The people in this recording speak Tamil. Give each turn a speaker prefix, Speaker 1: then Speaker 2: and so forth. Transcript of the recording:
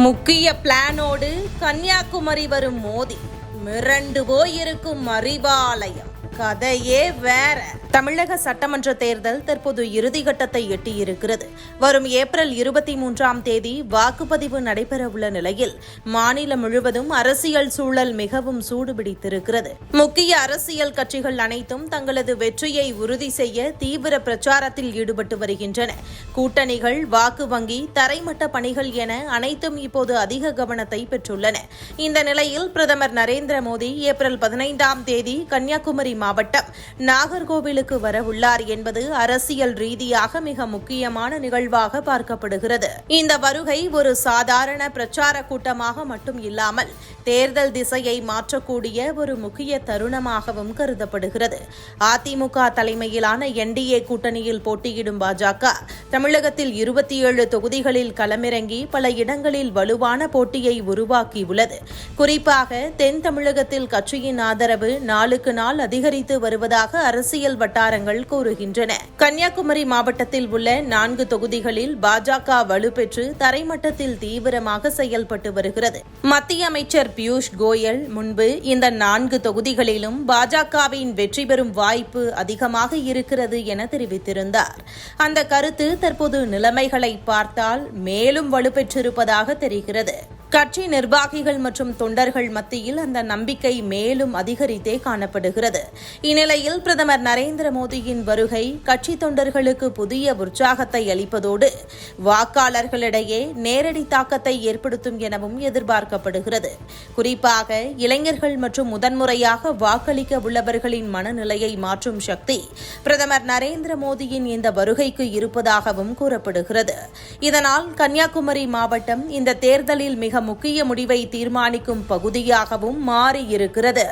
Speaker 1: முக்கிய பிளானோடு கன்னியாகுமரி வரும் மோடி, மிரண்டு போயிருக்கும் அறிவாலயம். கதையே வேற. தமிழக சட்டமன்ற தேர்தல் தற்போது இறுதிக்கட்டத்தை எட்டியிருக்கிறது. வரும் ஏப்ரல் 23ஆம் தேதி வாக்குப்பதிவு நடைபெறவுள்ள நிலையில் மாநிலம் முழுவதும் அரசியல் சூழல் மிகவும் சூடுபிடித்திருக்கிறது. முக்கிய அரசியல் கட்சிகள் அனைத்தும் தங்களது வெற்றியை உறுதி செய்ய தீவிர பிரச்சாரத்தில் ஈடுபட்டு வருகின்றன. கூட்டணிகள், வாக்கு வங்கி, தரைமட்ட பணிகள் என அனைத்தும் இப்போது அதிக கவனத்தை பெற்றுள்ளன. இந்த நிலையில் பிரதமர் நரேந்திர மோடி ஏப்ரல் 15ஆம் தேதி கன்னியாகுமரி மாவட்டம் நாகர்கோவிலுக்கு வரவுள்ளார் என்பது அரசியல் ரீதியாக மிக முக்கியமான நிகழ்வாக பார்க்கப்படுகிறது. இந்த வருகை ஒரு சாதாரண பிரச்சார கூட்டமாக மட்டும் இல்லாமல் தேர்தல் திசையை மாற்றக்கூடிய ஒரு முக்கிய தருணமாகவும் கருதப்படுகிறது. அதிமுக தலைமையிலான NDA கூட்டணியில் போட்டியிடும் பாஜக தமிழகத்தில் 27 தொகுதிகளில் களமிறங்கி பல இடங்களில் வலுவான போட்டியை உருவாக்கியுள்ளது. குறிப்பாக தென் தமிழகத்தில் கட்சியின் ஆதரவு நாளுக்கு நாள் அதிகரித்து வருவதாக அரசியல் வட்டாரங்கள் கூறுகின்றன. கன்னியாகுமரி மாவட்டத்தில் உள்ள 4 தொகுதிகளில் பாஜக வலுப்பெற்று தரைமட்டத்தில் தீவிரமாக செயல்பட்டு வருகிறது. மத்திய அமைச்சர் பியூஷ் கோயல் முன்பு இந்த 4 தொகுதிகளிலும் பாஜகவின் வெற்றி பெறும் வாய்ப்பு அதிகமாக இருக்கிறது என தெரிவித்திருந்தார். அந்த கருத்து தற்போது நிலைமைகளை பார்த்தால் மேலும் வலுப்பெற்றிருப்பதாக தெரிகிறது. கட்சி நிர்வாகிகள் மற்றும் தொண்டர்கள் மத்தியில் அந்த நம்பிக்கை மேலும் அதிகரித்தே காணப்படுகிறது. இந்நிலையில் பிரதமர் நரேந்திர மோடியின் வருகை கட்சி தொண்டர்களுக்கு புதிய உற்சாகத்தை அளிப்பதோடு வாக்காளர்களிடையே நேரடி தாக்கத்தை ஏற்படுத்தும் எனவும் எதிர்பார்க்கப்படுகிறது. குறிப்பாக இளைஞர்கள் மற்றும் முதன்முறையாக வாக்களிக்க உள்ளவர்களின் மனநிலையை மாற்றும் சக்தி பிரதமர் நரேந்திர மோடியின் இந்த வருகைக்கு இருப்பதாகவும் கூறப்படுகிறது. இதனால் கன்னியாகுமரி மாவட்டம் இந்த தேர்தலில் மிக முக்கிய முடிவை தீர்மானிக்கும் பகுதியாகவும் மாறியிருக்கிறது.